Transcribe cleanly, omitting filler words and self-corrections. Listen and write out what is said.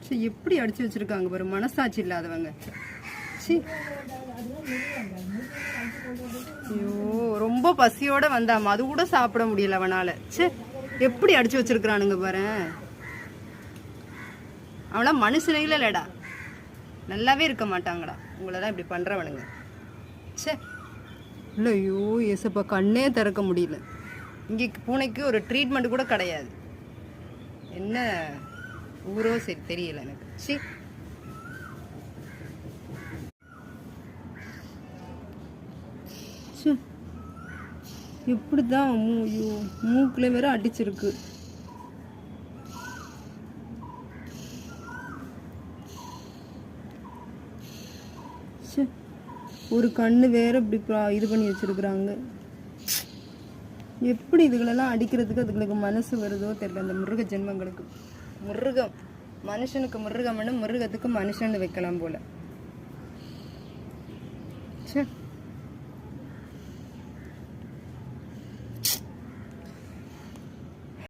சரி எப்படி அடிச்சு வச்சிருக்காங்க பாரு, மனசாட்சி இல்லாதவங்க. சரி, ஐயோ ரொம்ப பசியோட வந்தாம அது கூட சாப்பிட முடியல அவனால. சே, எப்படி அடிச்சு வச்சிருக்கிறானுங்க பாரு. அவனா மனுஷனையில இல்லடா, நல்லாவே இருக்க மாட்டாங்கடா உங்களதான் இப்படி பண்றவனுங்க. சே இல்லை, ஐயோ ஏசப்பா கண்ணே திறக்க முடியல. இங்கே பூனைக்கு ஒரு ட்ரீட்மெண்ட் கூட கிடையாது. என்ன ஊரோ சரி தெரியல எனக்கு. சி, எப்படிதான் ஐயோ மூக்குல வேற அடிச்சிருக்கு. ஒரு கண்ணு வேற இப்படி இது பண்ணி வச்சிருக்கிறாங்க. எப்படி இதுகளெல்லாம் அடிக்கிறதுக்கு அதுங்களுக்கு மனசு வருதோ தெரியல. அந்த மிருக ஜென்மங்களுக்கு, மிருகம் மனுஷனுக்கு மிருகம்னு மிருகத்துக்கு மனுஷன்னு வைக்கலாம் போல. சே.